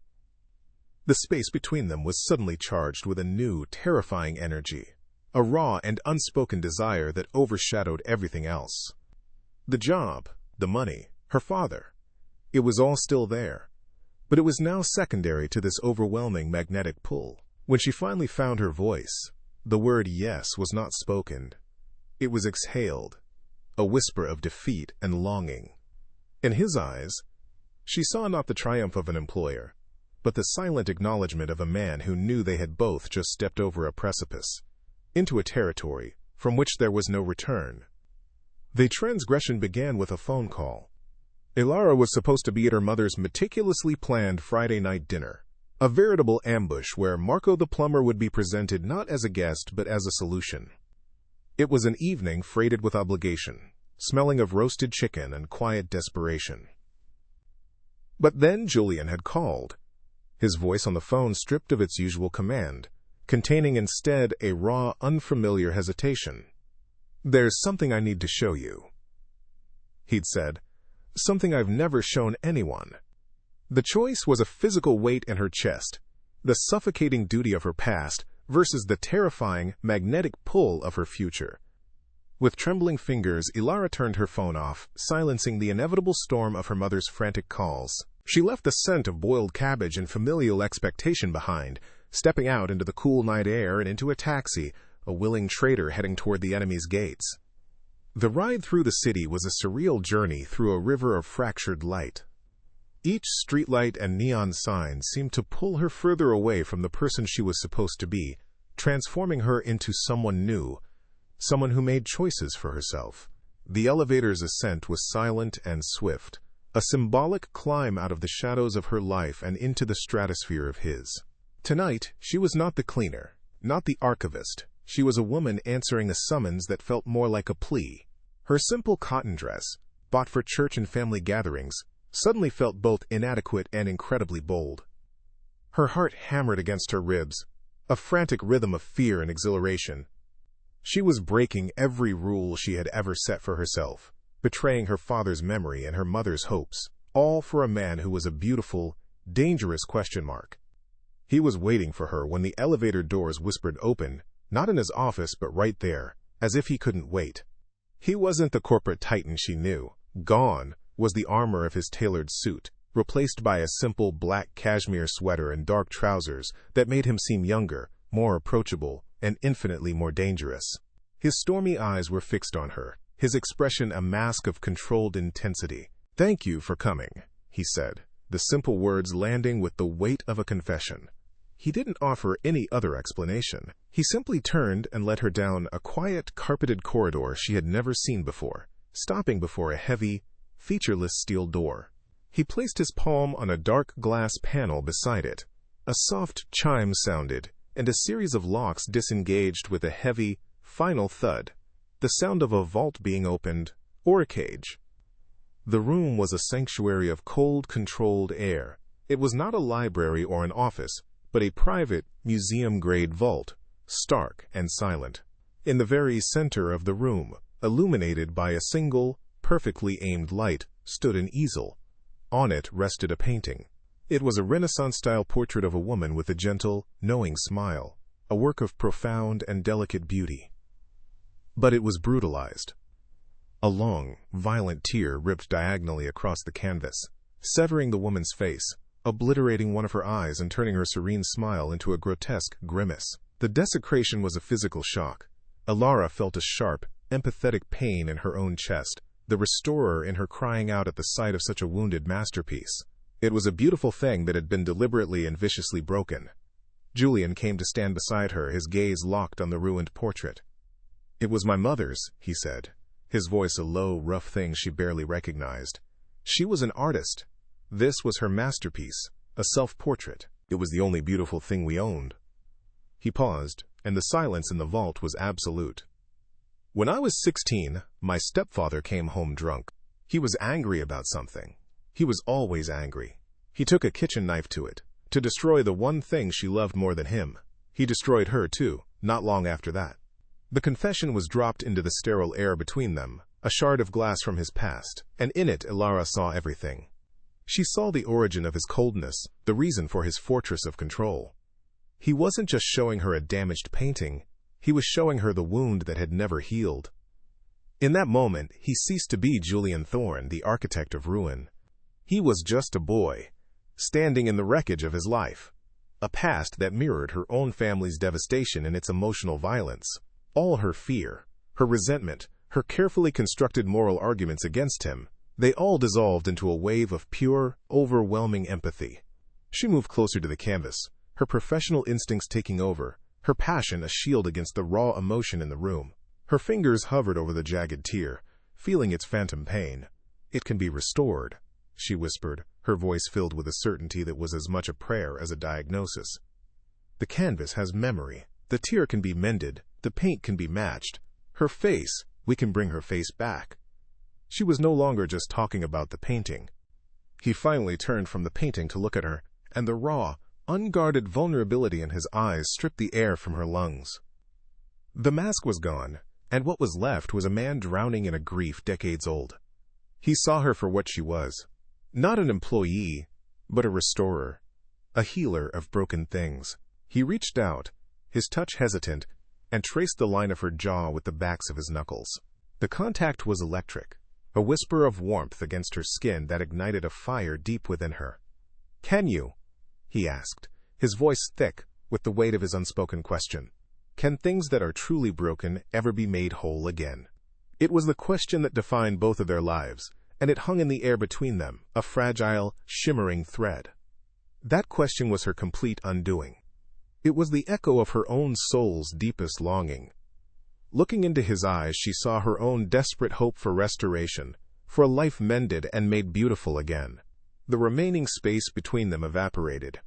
The space between them was suddenly charged with a new, terrifying energy, a raw and unspoken desire that overshadowed everything else. The job, the money, her father. It was all still there, but it was now secondary to this overwhelming magnetic pull. When she finally found her voice, the word yes was not spoken. It was exhaled, a whisper of defeat and longing. In his eyes, she saw not the triumph of an employer, but the silent acknowledgement of a man who knew they had both just stepped over a precipice, into a territory from which there was no return. The transgression began with a phone call. Ilara was supposed to be at her mother's meticulously planned Friday night dinner, a veritable ambush where Marco the plumber would be presented not as a guest but as a solution. It was an evening freighted with obligation, smelling of roasted chicken and quiet desperation. But then Julian had called, his voice on the phone stripped of its usual command, containing instead a raw, unfamiliar hesitation. "There's something I need to show you," he'd said, "something I've never shown anyone." The choice was a physical weight in her chest, the suffocating duty of her past versus the terrifying, magnetic pull of her future. With trembling fingers, Ilara turned her phone off, silencing the inevitable storm of her mother's frantic calls. She left the scent of boiled cabbage and familial expectation behind, stepping out into the cool night air and into a taxi, a willing traitor heading toward the enemy's gates. The ride through the city was a surreal journey through a river of fractured light. Each streetlight and neon sign seemed to pull her further away from the person she was supposed to be, transforming her into someone new, someone who made choices for herself. The elevator's ascent was silent and swift, a symbolic climb out of the shadows of her life and into the stratosphere of his. Tonight, she was not the cleaner, not the archivist. She was a woman answering a summons that felt more like a plea. Her simple cotton dress, bought for church and family gatherings, suddenly felt both inadequate and incredibly bold. Her heart hammered against her ribs, a frantic rhythm of fear and exhilaration. She was breaking every rule she had ever set for herself, betraying her father's memory and her mother's hopes, all for a man who was a beautiful, dangerous question mark. He was waiting for her when the elevator doors whispered open, not in his office but right there, as if he couldn't wait. He wasn't the corporate titan she knew. Gone was the armor of his tailored suit, replaced by a simple black cashmere sweater and dark trousers that made him seem younger, more approachable, and infinitely more dangerous. His stormy eyes were fixed on her, his expression a mask of controlled intensity. "Thank you for coming," he said, the simple words landing with the weight of a confession. He didn't offer any other explanation. He simply turned and led her down a quiet, carpeted corridor she had never seen before, stopping before a heavy, featureless steel door. He placed his palm on a dark glass panel beside it. A soft chime sounded, and a series of locks disengaged with a heavy, final thud, the sound of a vault being opened, or a cage. The room was a sanctuary of cold, controlled air. It was not a library or an office, but a private, museum-grade vault, stark and silent. In the very center of the room, illuminated by a single, perfectly aimed light, stood an easel. On it rested a painting. It was a Renaissance-style portrait of a woman with a gentle, knowing smile, a work of profound and delicate beauty. But it was brutalized. A long, violent tear ripped diagonally across the canvas, severing the woman's face, obliterating one of her eyes and turning her serene smile into a grotesque grimace. The desecration was a physical shock. Ilara felt a sharp, empathetic pain in her own chest, the restorer in her crying out at the sight of such a wounded masterpiece. It was a beautiful thing that had been deliberately and viciously broken. Julian came to stand beside her, his gaze locked on the ruined portrait. "It was my mother's," he said, his voice a low, rough thing she barely recognized. She was an artist. This was her masterpiece, a self-portrait. It was the only beautiful thing we owned. He paused, and the silence in the vault was absolute. "When I was 16, my stepfather came home drunk. He was angry about something. He was always angry. He took a kitchen knife to it, to destroy the one thing she loved more than him. He destroyed her, too, not long after that. The confession was dropped into the sterile air between them, a shard of glass from his past, and in it Ilara saw everything. She saw the origin of his coldness, the reason for his fortress of control. He wasn't just showing her a damaged painting, he was showing her the wound that had never healed. In that moment, he ceased to be Julian Thorne, the architect of ruin. He was just a boy, standing in the wreckage of his life, a past that mirrored her own family's devastation and its emotional violence. All her fear, her resentment, her carefully constructed moral arguments against him, they all dissolved into a wave of pure, overwhelming empathy. She moved closer to the canvas, her professional instincts taking over, her passion a shield against the raw emotion in the room. Her fingers hovered over the jagged tear, feeling its phantom pain. "It can be restored," she whispered, her voice filled with a certainty that was as much a prayer as a diagnosis. "The canvas has memory. The tear can be mended. The paint can be matched. Her face, we can bring her face back." She was no longer just talking about the painting. He finally turned from the painting to look at her, and the raw, unguarded vulnerability in his eyes stripped the air from her lungs. The mask was gone, and what was left was a man drowning in a grief decades old. He saw her for what she was. Not an employee, but a restorer, a healer of broken things. He reached out, his touch hesitant, and traced the line of her jaw with the backs of his knuckles. The contact was electric, a whisper of warmth against her skin that ignited a fire deep within her. "Can you?" he asked, his voice thick with the weight of his unspoken question. Can things that are truly broken ever be made whole again? It was the question that defined both of their lives, and it hung in the air between them, a fragile, shimmering thread. That question was her complete undoing. It was the echo of her own soul's deepest longing. Looking into his eyes, she saw her own desperate hope for restoration, for a life mended and made beautiful again. The remaining space between them evaporated.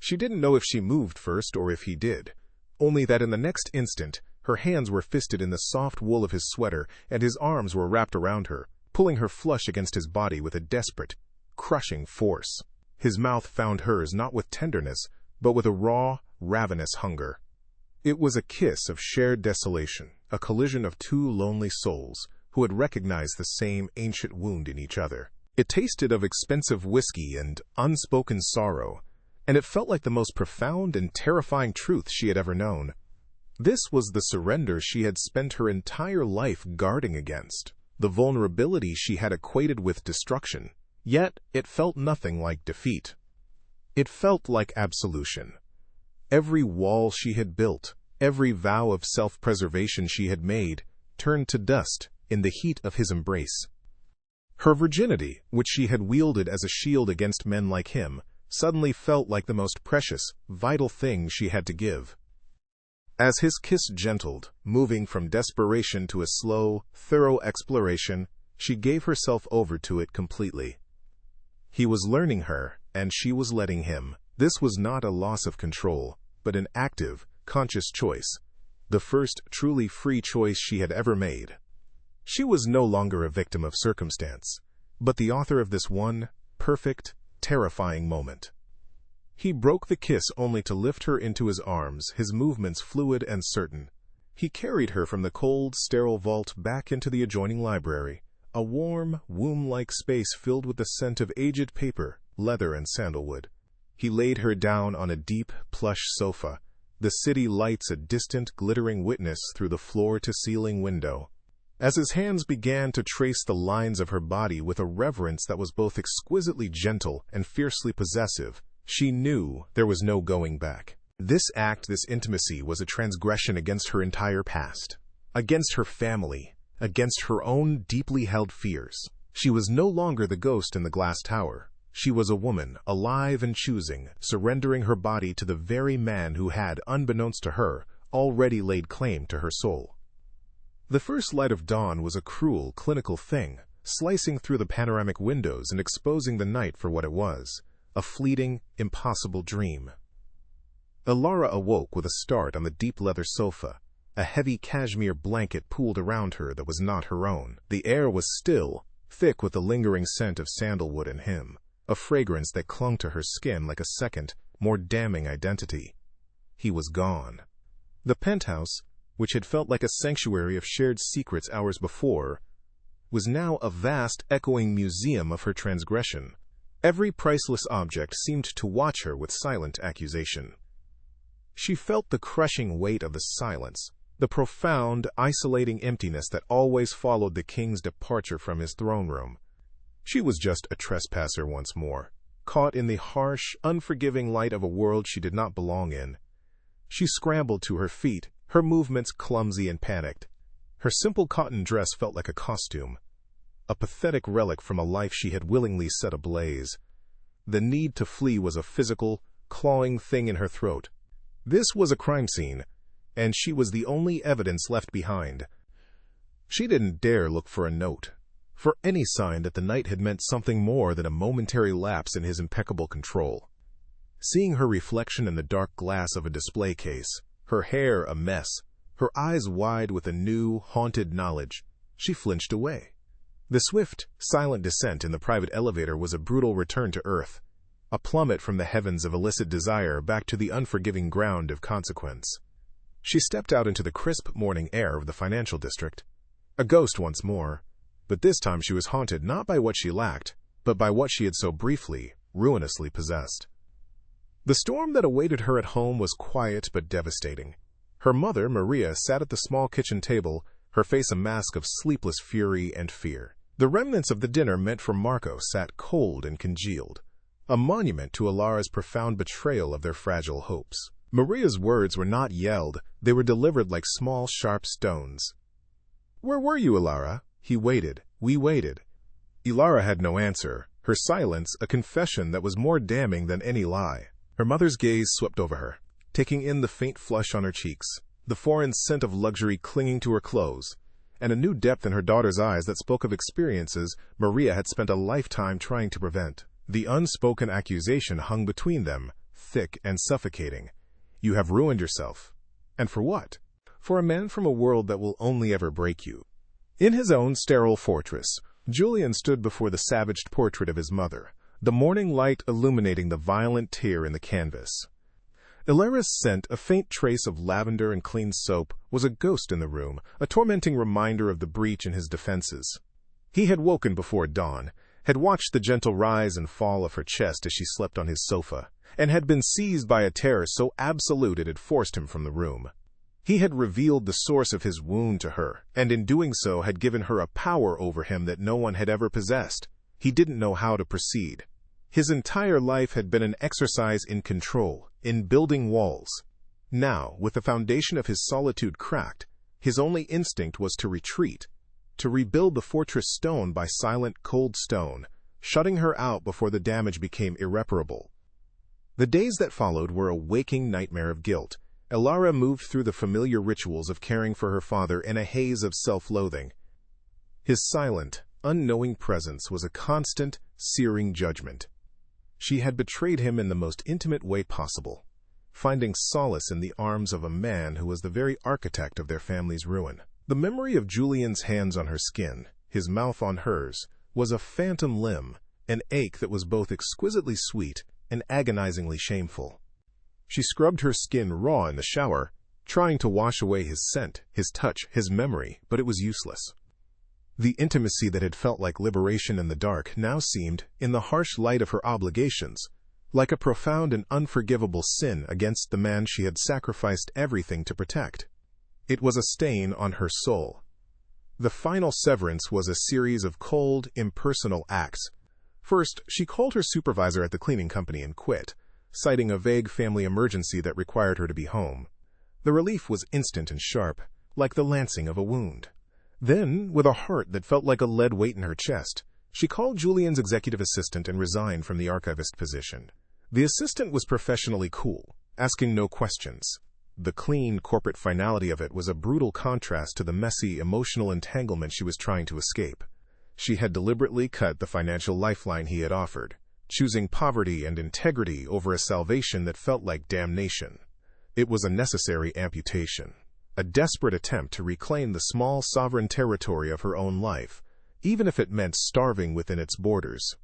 She didn't know if she moved first or if he did, only that in the next instant, her hands were fisted in the soft wool of his sweater and his arms were wrapped around her, pulling her flush against his body with a desperate, crushing force. His mouth found hers not with tenderness, but with a raw, ravenous hunger. It was a kiss of shared desolation, a collision of two lonely souls who had recognized the same ancient wound in each other. It tasted of expensive whiskey and unspoken sorrow, and it felt like the most profound and terrifying truth she had ever known. This was the surrender she had spent her entire life guarding against, the vulnerability she had equated with destruction, yet it felt nothing like defeat. It felt like absolution. Every wall she had built, every vow of self-preservation she had made, turned to dust in the heat of his embrace. Her virginity, which she had wielded as a shield against men like him, suddenly felt like the most precious, vital thing she had to give. As his kiss gentled, moving from desperation to a slow, thorough exploration, she gave herself over to it completely. He was learning her, and she was letting him. This was not a loss of control, but an active, conscious choice, the first truly free choice she had ever made. She was no longer a victim of circumstance, but the author of this one, perfect, terrifying moment. He broke the kiss only to lift her into his arms, his movements fluid and certain. He carried her from the cold, sterile vault back into the adjoining library, a warm, womb-like space filled with the scent of aged paper, leather, and sandalwood. He laid her down on a deep, plush sofa, the city lights a distant, glittering witness through the floor-to-ceiling window. As his hands began to trace the lines of her body with a reverence that was both exquisitely gentle and fiercely possessive, she knew there was no going back. This act, this intimacy, was a transgression against her entire past, against her family, against her own deeply held fears. She was no longer the ghost in the glass tower. She was a woman, alive and choosing, surrendering her body to the very man who had, unbeknownst to her, already laid claim to her soul. The first light of dawn was a cruel, clinical thing, slicing through the panoramic windows and exposing the night for what it was, a fleeting, impossible dream. Ilara awoke with a start on the deep leather sofa, a heavy cashmere blanket pooled around her that was not her own. The air was still, thick with the lingering scent of sandalwood and him, a fragrance that clung to her skin like a second, more damning identity. He was gone. The penthouse, which had felt like a sanctuary of shared secrets hours before, was now a vast, echoing museum of her transgression. Every priceless object seemed to watch her with silent accusation. She felt the crushing weight of the silence, the profound, isolating emptiness that always followed the king's departure from his throne room. She was just a trespasser once more, caught in the harsh, unforgiving light of a world she did not belong in. She scrambled to her feet, her movements clumsy and panicked. Her simple cotton dress felt like a costume, a pathetic relic from a life she had willingly set ablaze. The need to flee was a physical, clawing thing in her throat. This was a crime scene, and she was the only evidence left behind. She didn't dare look for a note, for any sign that the night had meant something more than a momentary lapse in his impeccable control. Seeing her reflection in the dark glass of a display case, her hair a mess, her eyes wide with a new, haunted knowledge, she flinched away. The swift, silent descent in the private elevator was a brutal return to earth, a plummet from the heavens of illicit desire back to the unforgiving ground of consequence. She stepped out into the crisp morning air of the financial district, a ghost once more, but this time she was haunted not by what she lacked, but by what she had so briefly, ruinously possessed. The storm that awaited her at home was quiet but devastating. Her mother, Maria, sat at the small kitchen table, her face a mask of sleepless fury and fear. The remnants of the dinner meant for Marco sat cold and congealed, a monument to Ilara's profound betrayal of their fragile hopes. Maria's words were not yelled, they were delivered like small, sharp stones. "Where were you, Ilara?" He waited. We waited. Ilara had no answer, her silence a confession that was more damning than any lie. Her mother's gaze swept over her, taking in the faint flush on her cheeks, the foreign scent of luxury clinging to her clothes, and a new depth in her daughter's eyes that spoke of experiences Maria had spent a lifetime trying to prevent. The unspoken accusation hung between them, thick and suffocating. "You have ruined yourself. And for what? For a man from a world that will only ever break you." In his own sterile fortress, Julian stood before the savaged portrait of his mother, the morning light illuminating the violent tear in the canvas. Ilara's scent, a faint trace of lavender and clean soap, was a ghost in the room, a tormenting reminder of the breach in his defenses. He had woken before dawn, had watched the gentle rise and fall of her chest as she slept on his sofa, and had been seized by a terror so absolute it had forced him from the room. He had revealed the source of his wound to her, and in doing so had given her a power over him that no one had ever possessed. He didn't know how to proceed. His entire life had been an exercise in control, in building walls. Now, with the foundation of his solitude cracked, his only instinct was to retreat, to rebuild the fortress stone by silent, cold stone, shutting her out before the damage became irreparable. The days that followed were a waking nightmare of guilt. Ilara moved through the familiar rituals of caring for her father in a haze of self-loathing. His silent, unknowing presence was a constant, searing judgment. She had betrayed him in the most intimate way possible, finding solace in the arms of a man who was the very architect of their family's ruin. The memory of Julian's hands on her skin, his mouth on hers, was a phantom limb, an ache that was both exquisitely sweet and agonizingly shameful. She scrubbed her skin raw in the shower, trying to wash away his scent, his touch, his memory, but it was useless. The intimacy that had felt like liberation in the dark now seemed, in the harsh light of her obligations, like a profound and unforgivable sin against the man she had sacrificed everything to protect. It was a stain on her soul. The final severance was a series of cold, impersonal acts. First, she called her supervisor at the cleaning company and quit, citing a vague family emergency that required her to be home. The relief was instant and sharp, like the lancing of a wound. Then, with a heart that felt like a lead weight in her chest, she called Julian's executive assistant and resigned from the archivist position. The assistant was professionally cool, asking no questions. The clean, corporate finality of it was a brutal contrast to the messy, emotional entanglement she was trying to escape. She had deliberately cut the financial lifeline he had offered, choosing poverty and integrity over a salvation that felt like damnation. It was a necessary amputation, a desperate attempt to reclaim the small sovereign territory of her own life, even if it meant starving within its borders.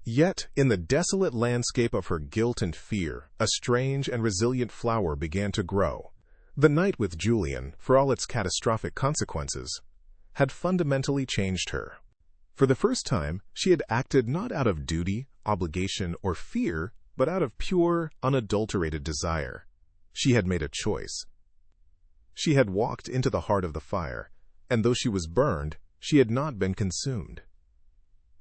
Yet, in the desolate landscape of her guilt and fear, a strange and resilient flower began to grow. The night with Julian, for all its catastrophic consequences, had fundamentally changed her. For the first time, she had acted not out of duty, obligation, or fear, but out of pure, unadulterated desire. She had made a choice. She had walked into the heart of the fire, and though she was burned, she had not been consumed.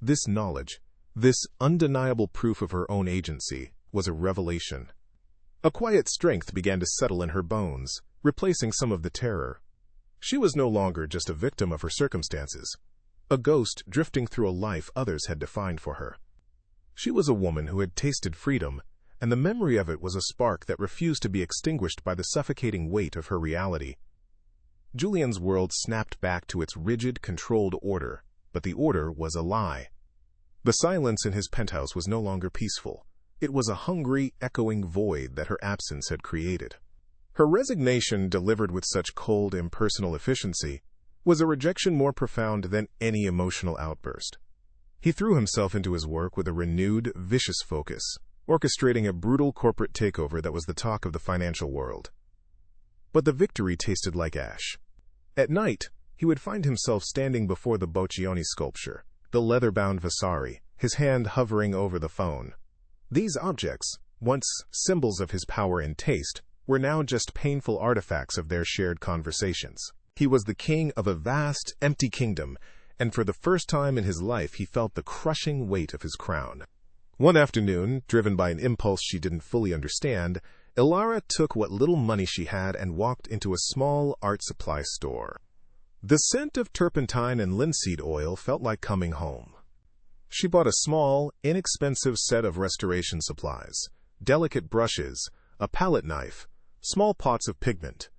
This knowledge, this undeniable proof of her own agency, was a revelation. A quiet strength began to settle in her bones, replacing some of the terror. She was no longer just a victim of her circumstances, a ghost drifting through a life others had defined for her. She was a woman who had tasted freedom, and the memory of it was a spark that refused to be extinguished by the suffocating weight of her reality. Julian's world snapped back to its rigid, controlled order, but the order was a lie. The silence in his penthouse was no longer peaceful. It was a hungry, echoing void that her absence had created. Her resignation, delivered with such cold, impersonal efficiency, was a rejection more profound than any emotional outburst. He threw himself into his work with a renewed, vicious focus, orchestrating a brutal corporate takeover that was the talk of the financial world. But the victory tasted like ash. At night, he would find himself standing before the Boccioni sculpture, the leather-bound Vasari, his hand hovering over the phone. These objects, once symbols of his power and taste, were now just painful artifacts of their shared conversations. He was the king of a vast, empty kingdom, and for the first time in his life he felt the crushing weight of his crown. One afternoon, driven by an impulse she didn't fully understand, Ilara took what little money she had and walked into a small art supply store. The scent of turpentine and linseed oil felt like coming home. She bought a small, inexpensive set of restoration supplies, delicate brushes, a palette knife, small pots of pigment.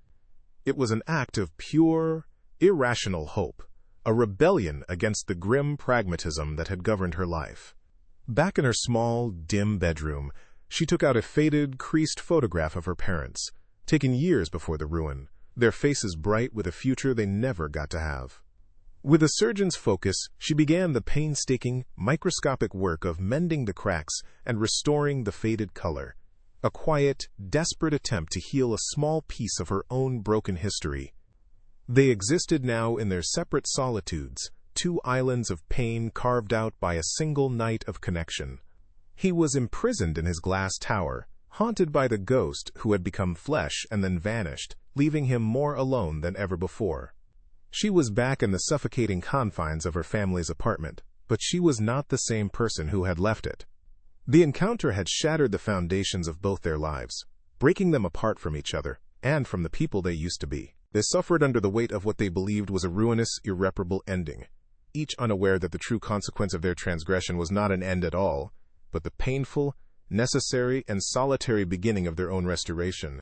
It was an act of pure, irrational hope, a rebellion against the grim pragmatism that had governed her life. Back in her small, dim bedroom, she took out a faded, creased photograph of her parents, taken years before the ruin, their faces bright with a future they never got to have. With a surgeon's focus, she began the painstaking, microscopic work of mending the cracks and restoring the faded color, a quiet, desperate attempt to heal a small piece of her own broken history. They existed now in their separate solitudes, two islands of pain carved out by a single night of connection. He was imprisoned in his glass tower, haunted by the ghost who had become flesh and then vanished, leaving him more alone than ever before. She was back in the suffocating confines of her family's apartment, but she was not the same person who had left it. The encounter had shattered the foundations of both their lives, breaking them apart from each other and from the people they used to be. They suffered under the weight of what they believed was a ruinous, irreparable ending, each unaware that the true consequence of their transgression was not an end at all, but the painful, necessary, and solitary beginning of their own restoration.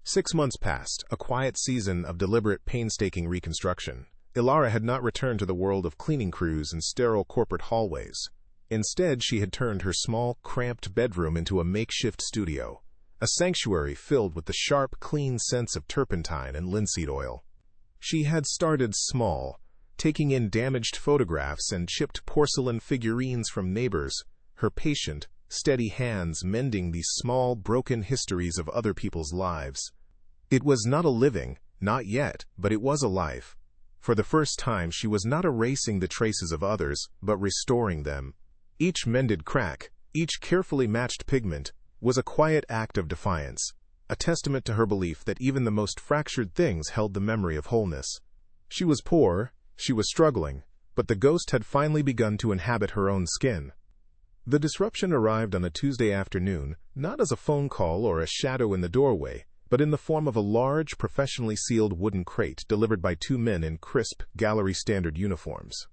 6 months passed, a quiet season of deliberate, painstaking reconstruction. Ilara had not returned to the world of cleaning crews and sterile corporate hallways. Instead, she had turned her small, cramped bedroom into a makeshift studio, a sanctuary filled with the sharp, clean scents of turpentine and linseed oil. She had started small, taking in damaged photographs and chipped porcelain figurines from neighbors, her patient, steady hands mending these small, broken histories of other people's lives. It was not a living, not yet, but it was a life. For the first time, she was not erasing the traces of others, but restoring them. Each mended crack, each carefully matched pigment, was a quiet act of defiance, a testament to her belief that even the most fractured things held the memory of wholeness. She was poor, she was struggling, but the ghost had finally begun to inhabit her own skin. The disruption arrived on a Tuesday afternoon, not as a phone call or a shadow in the doorway, but in the form of a large, professionally sealed wooden crate delivered by 2 men in crisp, gallery-standard uniforms.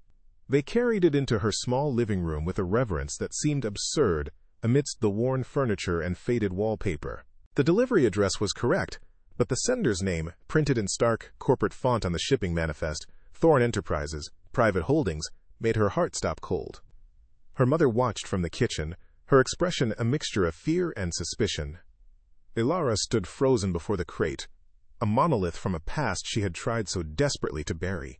They carried it into her small living room with a reverence that seemed absurd amidst the worn furniture and faded wallpaper. The delivery address was correct, but the sender's name, printed in stark, corporate font on the shipping manifest, Thorne Enterprises, Private Holdings, made her heart stop cold. Her mother watched from the kitchen, her expression a mixture of fear and suspicion. Ilara stood frozen before the crate, a monolith from a past she had tried so desperately to bury.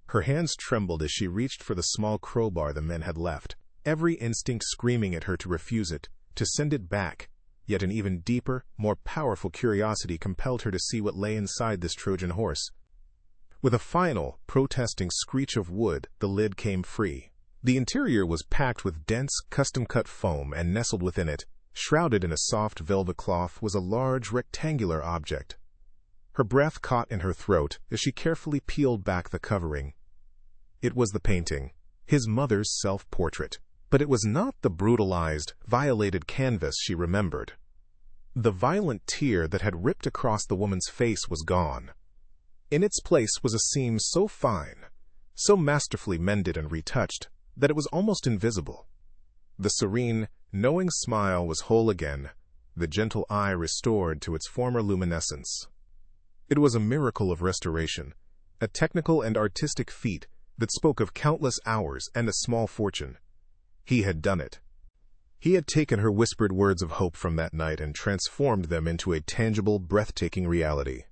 Her hands trembled as she reached for the small crowbar the men had left, every instinct screaming at her to refuse it, to send it back. Yet an even deeper, more powerful curiosity compelled her to see what lay inside this Trojan horse. With a final, protesting screech of wood, the lid came free. The interior was packed with dense, custom-cut foam, and nestled within it, shrouded in a soft velvet cloth, was a large, rectangular object. Her breath caught in her throat as she carefully peeled back the covering. It was the painting, his mother's self-portrait. But it was not the brutalized, violated canvas she remembered. The violent tear that had ripped across the woman's face was gone. In its place was a seam so fine, so masterfully mended and retouched, that it was almost invisible. The serene, knowing smile was whole again, the gentle eye restored to its former luminescence. It was a miracle of restoration, a technical and artistic feat that spoke of countless hours and a small fortune. He had done it. He had taken her whispered words of hope from that night and transformed them into a tangible, breathtaking reality.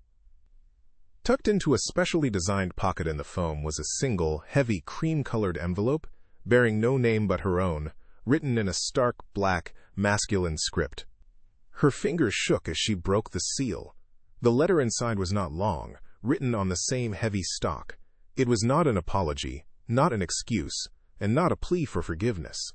Tucked into a specially designed pocket in the foam was a single, heavy, cream-colored envelope, bearing no name but her own, written in a stark, black, masculine script. Her fingers shook as she broke the seal. The letter inside was not long, written on the same heavy stock. It was not an apology, not an excuse, and not a plea for forgiveness.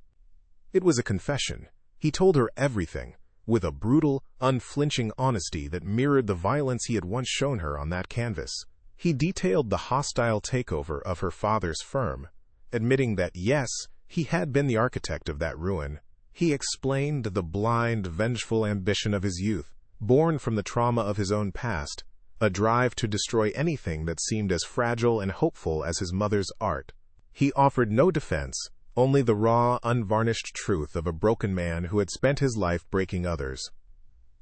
It was a confession. He told her everything, with a brutal, unflinching honesty that mirrored the violence he had once shown her on that canvas. He detailed the hostile takeover of her father's firm, admitting that, yes, he had been the architect of that ruin. He explained the blind, vengeful ambition of his youth, born from the trauma of his own past, a drive to destroy anything that seemed as fragile and hopeful as his mother's art. He offered no defense, only the raw, unvarnished truth of a broken man who had spent his life breaking others.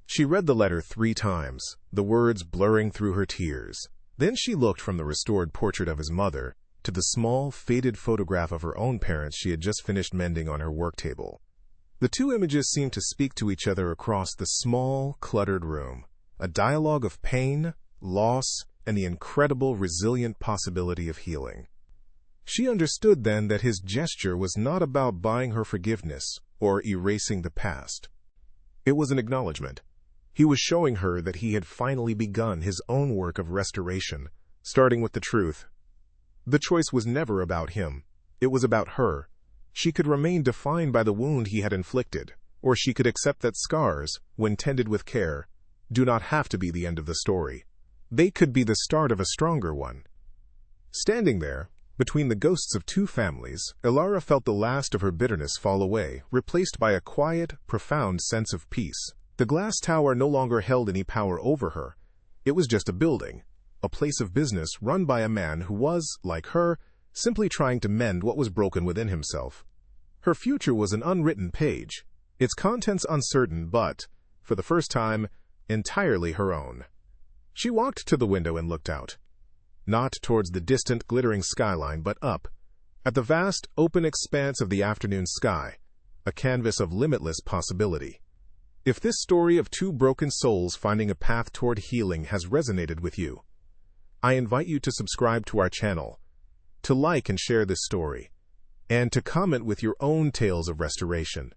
She read the letter 3 times, the words blurring through her tears. Then she looked from the restored portrait of his mother to the small, faded photograph of her own parents she had just finished mending on her work table. The two images seemed to speak to each other across the small, cluttered room, a dialogue of pain, loss, and the incredible, resilient possibility of healing. She understood then that his gesture was not about buying her forgiveness or erasing the past. It was an acknowledgement. He was showing her that he had finally begun his own work of restoration, starting with the truth. The choice was never about him. It was about her. She could remain defined by the wound he had inflicted, or she could accept that scars, when tended with care, do not have to be the end of the story. They could be the start of a stronger one. Standing there, between the ghosts of 2 families, Ilara felt the last of her bitterness fall away, replaced by a quiet, profound sense of peace. The glass tower no longer held any power over her. It was just a building, a place of business run by a man who was, like her, simply trying to mend what was broken within himself. Her future was an unwritten page, its contents uncertain but, for the first time, entirely her own. She walked to the window and looked out. Not towards the distant, glittering skyline, but up, at the vast, open expanse of the afternoon sky, a canvas of limitless possibility. If this story of 2 broken souls finding a path toward healing has resonated with you, I invite you to subscribe to our channel, to like and share this story, and to comment with your own tales of restoration.